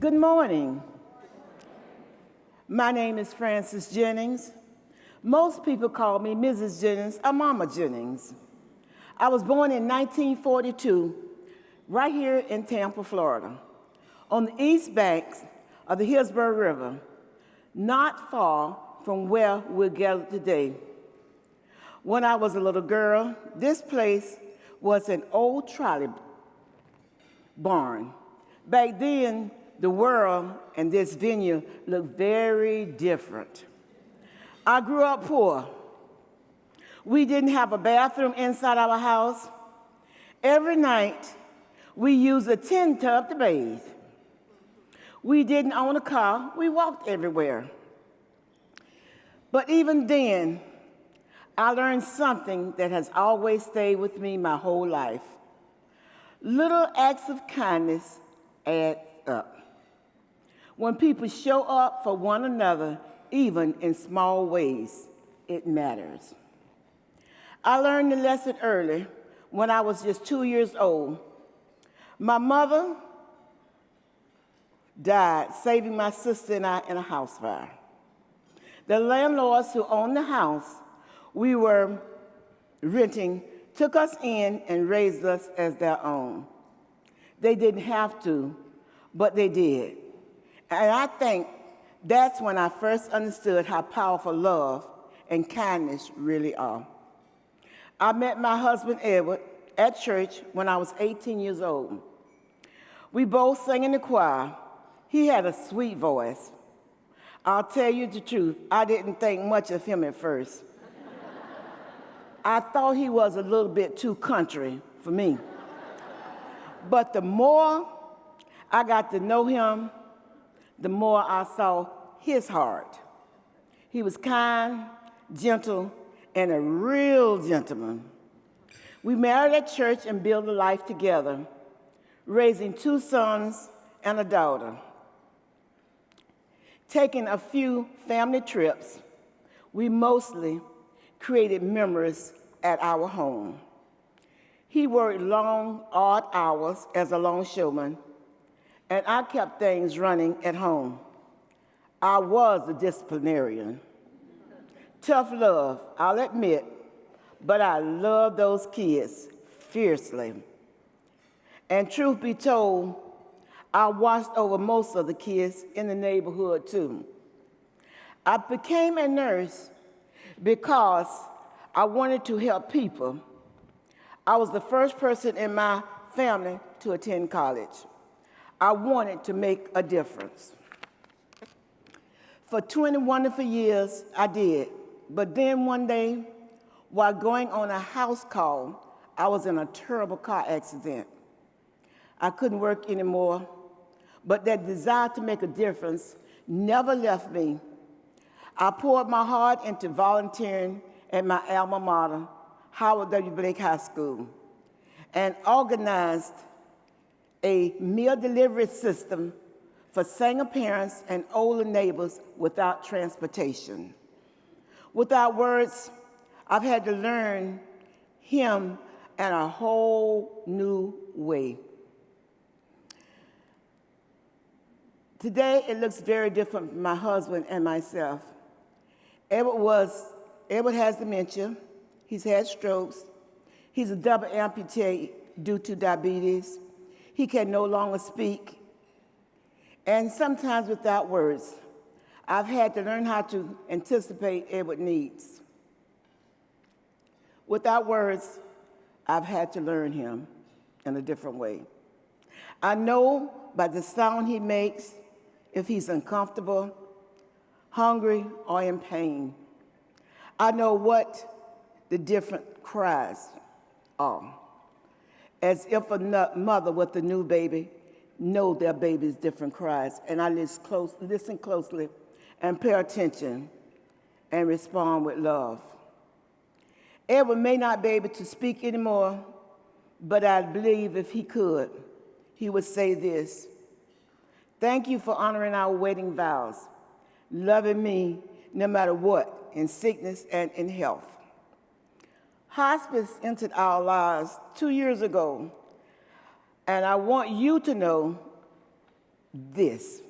Good morning. My name is Frances Jennings. Most people call me Mrs. Jennings or Mama Jennings. I was born in 1942 right here in Tampa, Florida, on the east banks of the Hillsborough River, not far from where we're gathered today. When I was a little girl, this place was an old trolley barn. Back then, the world and this venue looked very different. I grew up poor. We didn't have a bathroom inside our house. Every night, we used a tin tub to bathe. We didn't own a car. We walked everywhere. But even then, I learned something that has always stayed with me my whole life. Little acts of kindness add up. When people show up for one another, even in small ways, it matters. I learned the lesson early when I was just 2 years old. My mother died, saving my sister and I in a house fire. The landlords who owned the house we were renting took us in and raised us as their own. They didn't have to, but they did. And I think that's when I first understood how powerful love and kindness really are. I met my husband, Edward, at church when I was 18 years old. We both sang in the choir. He had a sweet voice. I'll tell you the truth, I didn't think much of him at first. I thought he was a little bit too country for me. But the more I got to know him, the more I saw his heart. He was kind, gentle, and a real gentleman. We married at church and built a life together, raising 2 sons and a daughter. Taking a few family trips, we mostly created memories at our home. He worked long, odd hours as a longshoreman, and I kept things running at home. I was a disciplinarian. Tough love, I'll admit, but I loved those kids fiercely. And truth be told, I watched over most of the kids in the neighborhood too. I became a nurse because I wanted to help people. I was the first person in my family to attend college. I wanted to make a difference. For 20 wonderful years, I did. But then one day, while going on a house call, I was in a terrible car accident. I couldn't work anymore, but that desire to make a difference never left me. I poured my heart into volunteering at my alma mater, Howard W. Blake High School, and organized a meal delivery system for single parents and older neighbors without transportation. Without words, I've had to learn him in a whole new way. Today, it looks very different from my husband and myself. Edward has dementia. He's had strokes. He's a double amputee due to diabetes. He can no longer speak. And sometimes without words, I've had to learn how to anticipate Edward's needs. Without words, I've had to learn him in a different way. I know by the sound he makes if he's uncomfortable, hungry, or in pain. I know what the different cries are, as if a mother with a new baby know their baby's different cries, and I listen closely and pay attention and respond with love. Edward may not be able to speak anymore, but I believe if he could, he would say this: "Thank you for honoring our wedding vows, loving me no matter what, in sickness and in health." Hospice entered our lives 2 years ago, and I want you to know this.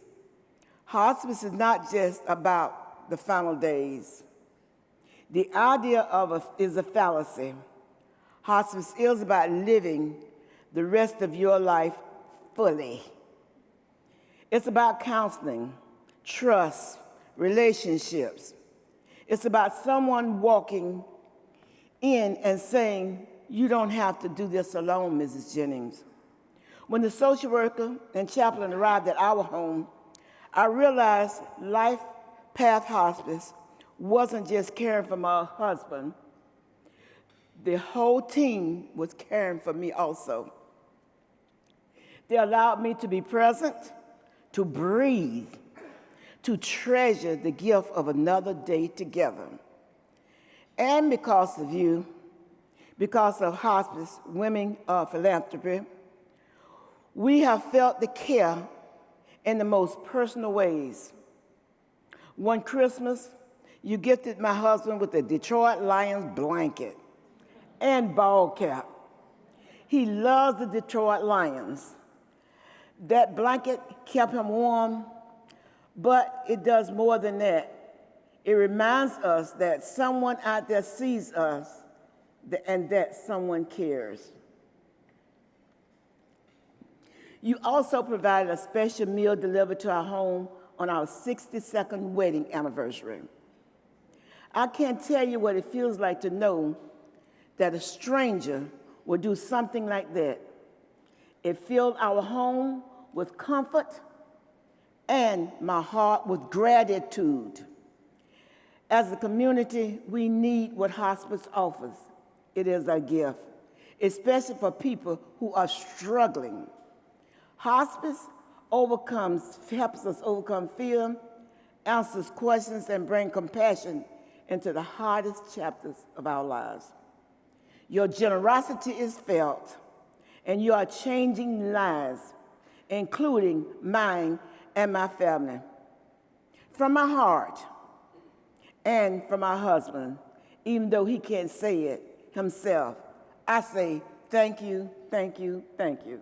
Hospice is not just about the final days. The idea of is a fallacy. Hospice is about living the rest of your life fully. It's about counseling, trust, relationships. It's about someone walking in and saying, "You don't have to do this alone, Mrs. Jennings." When the social worker and chaplain arrived at our home, I realized Life Path Hospice wasn't just caring for my husband. The whole team was caring for me also. They allowed me to be present, to breathe, to treasure the gift of another day together. And because of you, because of Hospice Women of Philanthropy, we have felt the care in the most personal ways. One Christmas, you gifted my husband with a Detroit Lions blanket and ball cap. He loves the Detroit Lions. That blanket kept him warm, but it does more than that. It reminds us that someone out there sees us and that someone cares. You also provided a special meal delivered to our home on our 62nd wedding anniversary. I can't tell you what it feels like to know that a stranger would do something like that. It filled our home with comfort and my heart with gratitude. As a community, we need what hospice offers. It is a gift, especially for people who are struggling. Hospice helps us overcome fear, answers questions, and bring compassion into the hardest chapters of our lives. Your generosity is felt, and you are changing lives, including mine and my family. From my heart and from my husband, even though he can't say it himself, I say thank you, thank you, thank you.